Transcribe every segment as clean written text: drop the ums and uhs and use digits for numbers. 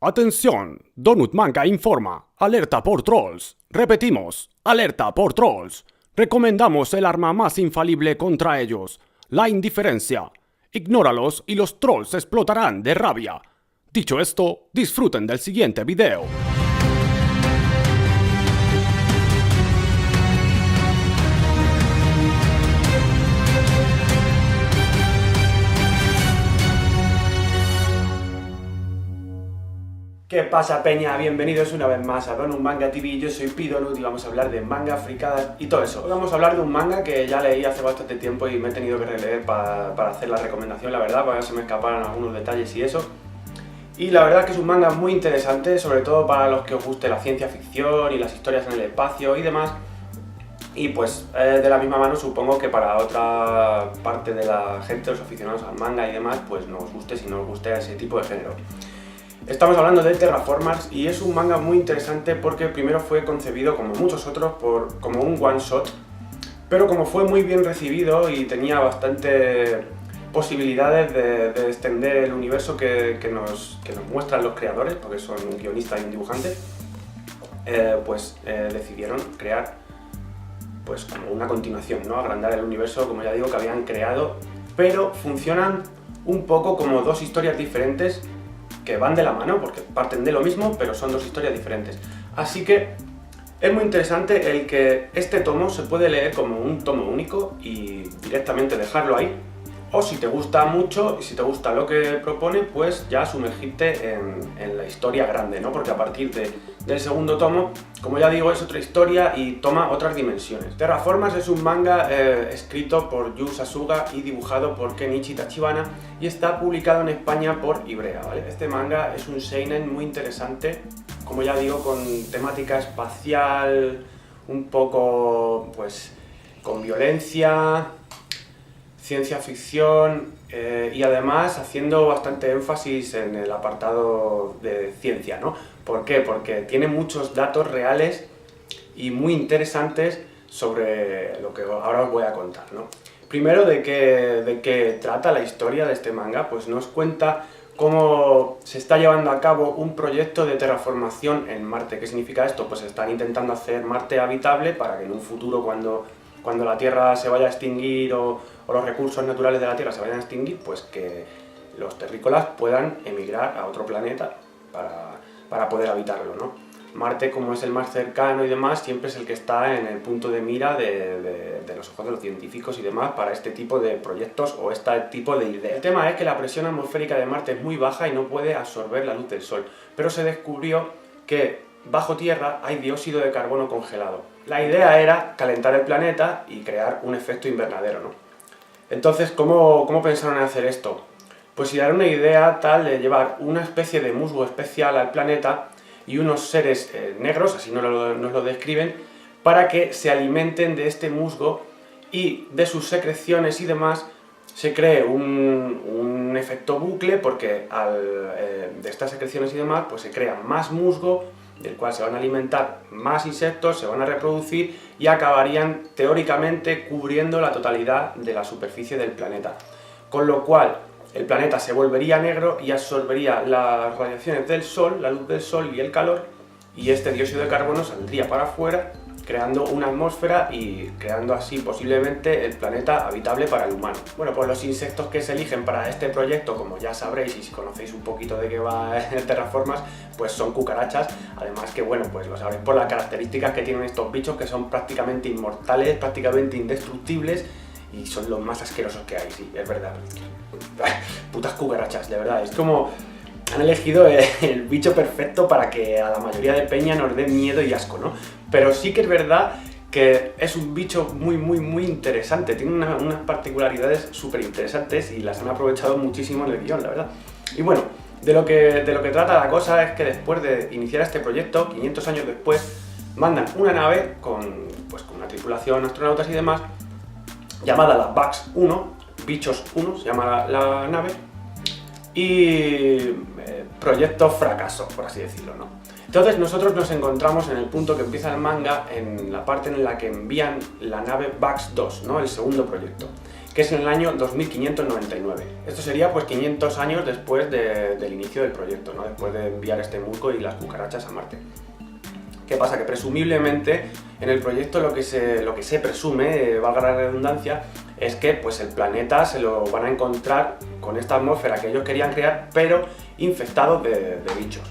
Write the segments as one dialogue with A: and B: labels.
A: Atención, Donut Manga informa, alerta por trolls. Repetimos, alerta por trolls. Recomendamos el arma más infalible contra ellos, la indiferencia. Ignóralos y los trolls explotarán de rabia. Dicho esto, disfruten del siguiente video.
B: ¿Qué pasa, peña? Bienvenidos una vez más a Donut Manga TV. Yo soy Pidonut y vamos a hablar de manga, fricadas y todo eso. Hoy vamos a hablar de un manga que ya leí hace bastante tiempo y me he tenido que releer para hacer la recomendación, la verdad, para que se me escaparan algunos detalles y eso. Y la verdad es que es un manga muy interesante, sobre todo para los que os guste la ciencia ficción y las historias en el espacio y demás. Y pues de la misma mano supongo que para otra parte de la gente, los aficionados al manga y demás, pues no os guste si no os guste ese tipo de género. Estamos hablando de Terraformars y es un manga muy interesante porque primero fue concebido, como muchos otros, como un one shot, pero como fue muy bien recibido y tenía bastante posibilidades de extender el universo que nos muestran los creadores, porque son un guionista y un dibujante, decidieron crear pues como una continuación, ¿no? Agrandar el universo, como ya digo, que habían creado, pero funcionan un poco como dos historias diferentes que van de la mano, porque parten de lo mismo, pero son dos historias diferentes. Así que es muy interesante el que este tomo se puede leer como un tomo único y directamente dejarlo ahí, o si te gusta mucho y si te gusta lo que propone, pues ya sumergirte en la historia grande, ¿no? Porque a partir del segundo tomo, como ya digo, es otra historia y toma otras dimensiones. Terraformars es un manga escrito por Yu Sasuga y dibujado por Kenichi Tachibana y está publicado en España por Ibrea, ¿vale? Este manga es un seinen muy interesante, como ya digo, con temática espacial, un poco, pues, con violencia, ciencia ficción y además haciendo bastante énfasis en el apartado de ciencia, ¿no? ¿Por qué? Porque tiene muchos datos reales y muy interesantes sobre lo que ahora os voy a contar, ¿no? Primero, de qué trata la historia de este manga, pues nos cuenta cómo se está llevando a cabo un proyecto de terraformación en Marte. ¿Qué significa esto? Pues están intentando hacer Marte habitable para que en un futuro, cuando la Tierra se vaya a extinguir o los recursos naturales de la Tierra se vayan a extinguir, pues que los terrícolas puedan emigrar a otro planeta para poder habitarlo, ¿no? Marte, como es el más cercano y demás, siempre es el que está en el punto de mira de los ojos de los científicos y demás para este tipo de proyectos o este tipo de ideas. El tema es que la presión atmosférica de Marte es muy baja y no puede absorber la luz del Sol, pero se descubrió que bajo tierra hay dióxido de carbono congelado. La idea era calentar el planeta y crear un efecto invernadero, ¿no? Entonces, ¿cómo pensaron en hacer esto? Pues idear una idea tal de llevar una especie de musgo especial al planeta y unos seres negros, así nos lo describen, para que se alimenten de este musgo y de sus secreciones y demás se cree un efecto bucle, porque de estas secreciones y demás pues se crea más musgo, del cual se van a alimentar más insectos, se van a reproducir y acabarían teóricamente cubriendo la totalidad de la superficie del planeta. Con lo cual el planeta se volvería negro y absorbería las radiaciones del Sol, la luz del Sol y el calor, y este dióxido de carbono saldría para afuera, creando una atmósfera y creando así posiblemente el planeta habitable para el humano. Bueno, pues los insectos que se eligen para este proyecto, como ya sabréis y si conocéis un poquito de qué va el Terraformars, pues son cucarachas. Además que, bueno, pues lo sabréis por las características que tienen estos bichos, que son prácticamente inmortales, prácticamente indestructibles y son los más asquerosos que hay, sí, es verdad. Putas cucarachas, de verdad, es como han elegido el bicho perfecto para que a la mayoría de peña nos dé miedo y asco, ¿no? Pero sí que es verdad que es un bicho muy interesante, tiene unas particularidades súper interesantes y las han aprovechado muchísimo en el guión, la verdad. Y bueno, de lo que trata la cosa es que después de iniciar este proyecto, 500 años después, mandan una nave con una tripulación, astronautas y demás, llamada la Bugs 1, Bichos 1 se llama la nave, y proyecto fracaso, por así decirlo, ¿no? Entonces nosotros nos encontramos en el punto que empieza el manga, en la parte en la que envían la nave Bugs 2, ¿no? El segundo proyecto. que es en el año 2599. Esto sería pues 500 años después del inicio del proyecto, ¿no? Después de enviar este musgo y las cucarachas a Marte. ¿Qué pasa? Que presumiblemente en el proyecto lo que se presume, valga la redundancia, es que pues, el planeta se lo van a encontrar con esta atmósfera que ellos querían crear, pero infectado de bichos.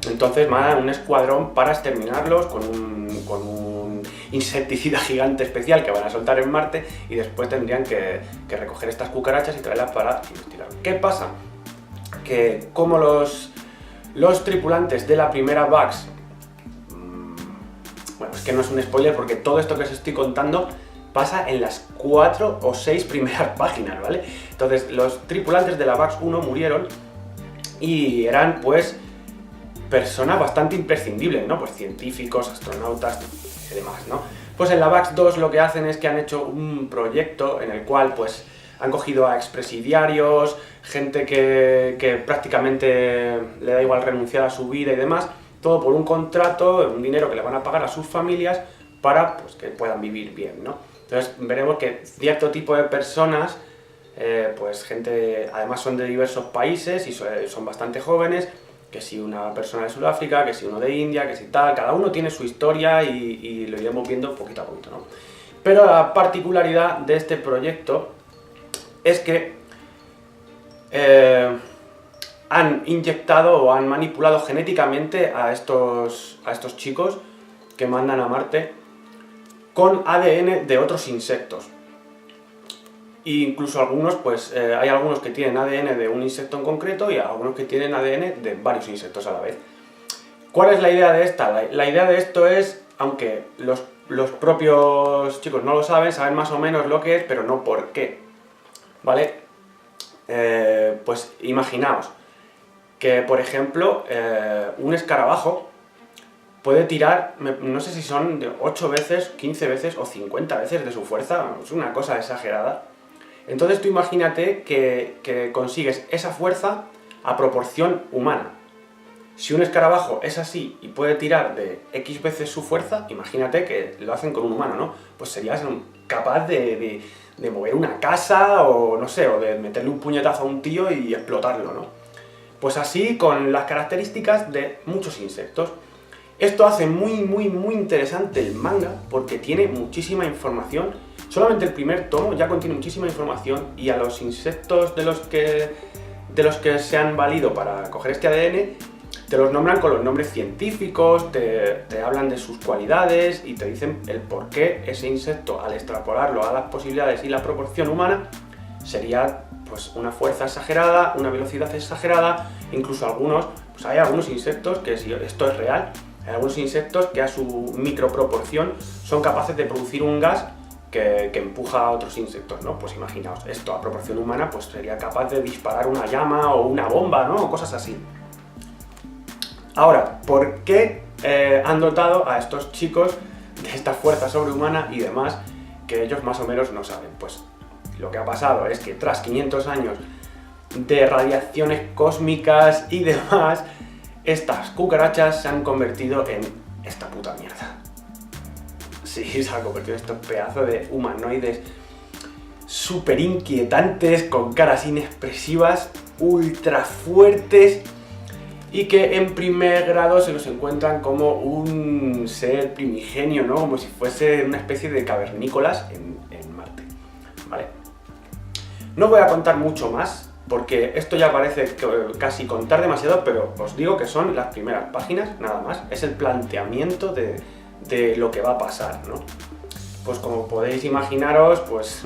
B: Entonces mandan un escuadrón para exterminarlos con un insecticida gigante especial que van a soltar en Marte, y después tendrían que recoger estas cucarachas y traerlas para investigar. ¿Qué pasa? Que como los tripulantes de la primera Bugs, bueno, es que no es un spoiler porque todo esto que os estoy contando pasa en las 4 o 6 primeras páginas, ¿vale? Entonces, los tripulantes de la Bugs 1 murieron y eran, pues, personas bastante imprescindibles, ¿no? Pues científicos, astronautas y demás, ¿no? Pues en la Bugs 2 lo que hacen es que han hecho un proyecto en el cual, pues, han cogido a expresidiarios, gente que prácticamente le da igual renunciar a su vida y demás, todo por un contrato, un dinero que le van a pagar a sus familias para pues, que puedan vivir bien, ¿no? Entonces veremos que cierto tipo de personas, pues gente, además son de diversos países y son bastante jóvenes, que si una persona de Sudáfrica, que si uno de India, que si tal, cada uno tiene su historia y lo iremos viendo poquito a poquito, ¿no? Pero la particularidad de este proyecto es que han inyectado o han manipulado genéticamente a estos chicos que mandan a Marte con ADN de otros insectos. E incluso algunos, pues hay algunos que tienen ADN de un insecto en concreto y algunos que tienen ADN de varios insectos a la vez. ¿Cuál es la idea de esta? La idea de esto es, aunque los propios chicos no lo saben, saben más o menos lo que es, pero no por qué, ¿vale? Pues imaginaos que, por ejemplo, un escarabajo puede tirar, no sé si son de 8 veces, 15 veces o 50 veces de su fuerza, es una cosa exagerada. Entonces tú imagínate que consigues esa fuerza a proporción humana. Si un escarabajo es así y puede tirar de X veces su fuerza, imagínate que lo hacen con un humano, ¿no? Pues serías capaz de mover una casa o, no sé, o de meterle un puñetazo a un tío y explotarlo, ¿no? Pues así con las características de muchos insectos. Esto hace muy interesante el manga porque tiene muchísima información. Solamente el primer tomo ya contiene muchísima información y a los insectos de los que se han valido para coger este ADN te los nombran con los nombres científicos, te hablan de sus cualidades y te dicen el por qué ese insecto, al extrapolarlo a las posibilidades y la proporción humana, sería pues una fuerza exagerada, una velocidad exagerada, incluso pues hay algunos insectos que, si esto es real, hay algunos insectos que a su microproporción son capaces de producir un gas que empuja a otros insectos, ¿no? Pues imaginaos, esto a proporción humana pues sería capaz de disparar una llama o una bomba, ¿no? O cosas así. Ahora, ¿por qué han dotado a estos chicos de esta fuerza sobrehumana y demás que ellos más o menos no saben? Pues lo que ha pasado es que tras 500 años de radiaciones cósmicas y demás, estas cucarachas se han convertido en esta puta mierda. Sí, se han convertido en estos pedazos de humanoides súper inquietantes, con caras inexpresivas, ultra fuertes, y que en primer grado se los encuentran como un ser primigenio, ¿no? Como si fuese una especie de cavernícolas en Marte, ¿vale? No voy a contar mucho más, porque esto ya parece casi contar demasiado, pero os digo que son las primeras páginas, nada más. Es el planteamiento de lo que va a pasar, ¿no? Pues como podéis imaginaros, pues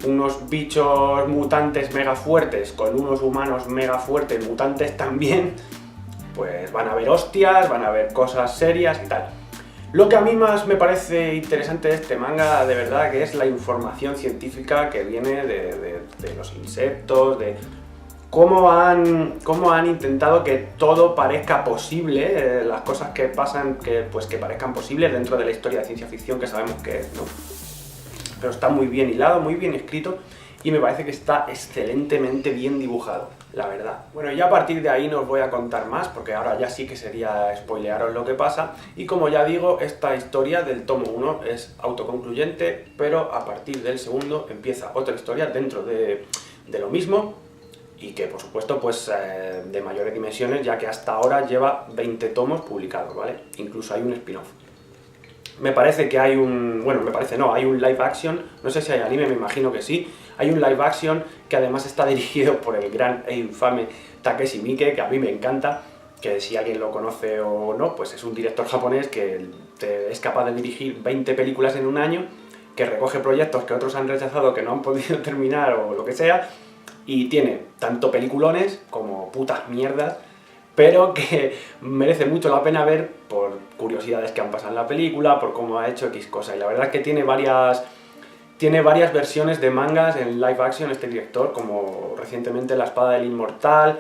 B: unos bichos mutantes mega fuertes con unos humanos mega fuertes mutantes también, pues van a haber hostias, van a haber cosas serias y tal. Lo que a mí más me parece interesante de este manga, de verdad, que es la información científica que viene de los insectos, de cómo han intentado que todo parezca posible, las cosas que pasan que parezcan posibles dentro de la historia de ciencia ficción que sabemos que es, ¿no? Pero está muy bien hilado, muy bien escrito y me parece que está excelentemente bien dibujado. la verdad. Bueno, ya a partir de ahí no os voy a contar más, porque ahora ya sí que sería spoilearos lo que pasa, y como ya digo, esta historia del tomo 1 es autoconcluyente, pero a partir del segundo empieza otra historia dentro de lo mismo, y que por supuesto pues de mayores dimensiones, ya que hasta ahora lleva 20 tomos publicados, ¿vale? Incluso hay un spin-off. Me parece que hay un... bueno, me parece no, hay un live action, no sé si hay anime, me imagino que sí. Hay un live action que además está dirigido por el gran e infame Takeshi Miike, que a mí me encanta, que si alguien lo conoce o no, pues es un director japonés que es capaz de dirigir 20 películas en un año, que recoge proyectos que otros han rechazado, que no han podido terminar o lo que sea, y tiene tanto peliculones como putas mierdas, pero que merece mucho la pena ver por curiosidades que han pasado en la película, por cómo ha hecho X cosa. Y la verdad es que tiene varias versiones de mangas en live action este director, como recientemente La espada del inmortal,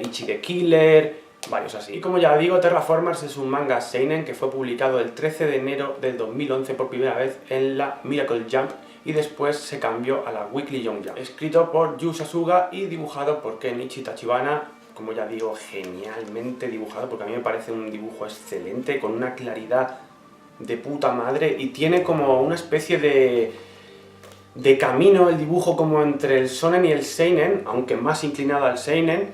B: Ichi the Killer, varios así. Y como ya digo, Terraformers es un manga seinen que fue publicado el 13 de enero del 2011 por primera vez en la Miracle Jump, y después se cambió a la Weekly Young Jump. Escrito por Yu Sasuga y dibujado por Kenichi Tachibana, como ya digo, genialmente dibujado, porque a mí me parece un dibujo excelente, con una claridad de puta madre, y tiene como una especie de camino el dibujo como entre el shonen y el seinen, aunque más inclinado al seinen,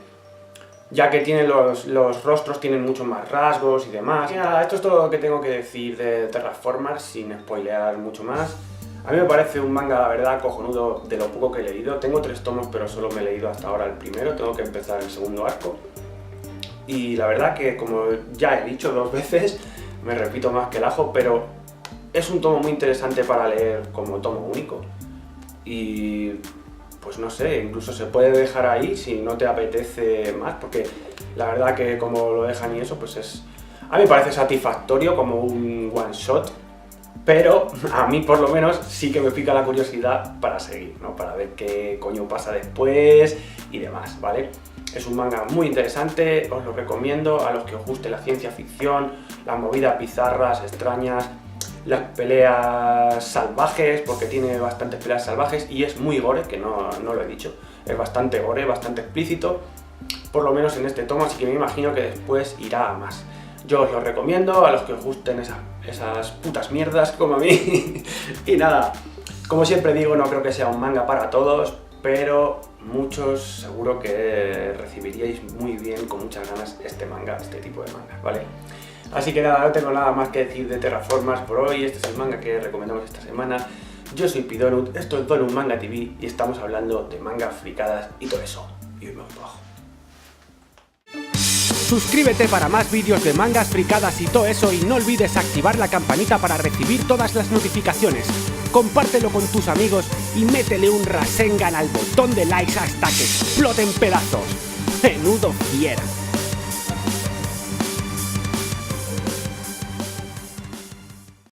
B: ya que tiene los rostros tienen mucho más rasgos y demás. Y nada, esto es todo lo que tengo que decir de Terraformers, sin spoilear mucho más. A mí me parece un manga, la verdad, cojonudo de lo poco que he leído. Tengo 3 tomos, pero solo me he leído hasta ahora el primero, tengo que empezar el segundo arco. Y la verdad que, como ya he dicho 2 veces, me repito más que el ajo, pero es un tomo muy interesante para leer como tomo único. Y pues no sé, incluso se puede dejar ahí si no te apetece más, porque la verdad que como lo dejan y eso, pues es... a mí me parece satisfactorio como un one shot, pero a mí por lo menos sí que me pica la curiosidad para seguir, ¿no? Para ver qué coño pasa después y demás, ¿vale? Es un manga muy interesante, os lo recomiendo a los que os guste la ciencia ficción, las movidas bizarras, extrañas, las peleas salvajes, porque tiene bastantes peleas salvajes, y es muy gore, que no lo he dicho, es bastante gore, bastante explícito, por lo menos en este tomo, así que me imagino que después irá a más. Yo os lo recomiendo a los que os gusten esas putas mierdas como a mí. Y nada, como siempre digo, no creo que sea un manga para todos, pero muchos seguro que recibiríais muy bien, con muchas ganas, este manga, este tipo de manga, ¿vale? Así que nada, no tengo nada más que decir de Terraformers por hoy. Este es el manga que recomendamos esta semana. Yo soy Pidonut, esto es Donut Manga TV y estamos hablando de mangas, fricadas y todo eso. Y hoy me voy abajo.
A: Suscríbete para más vídeos de mangas, fricadas y todo eso, y no olvides activar la campanita para recibir todas las notificaciones. Compártelo con tus amigos y métele un Rasengan al botón de likes hasta que exploten pedazos. ¡Menudo fiera!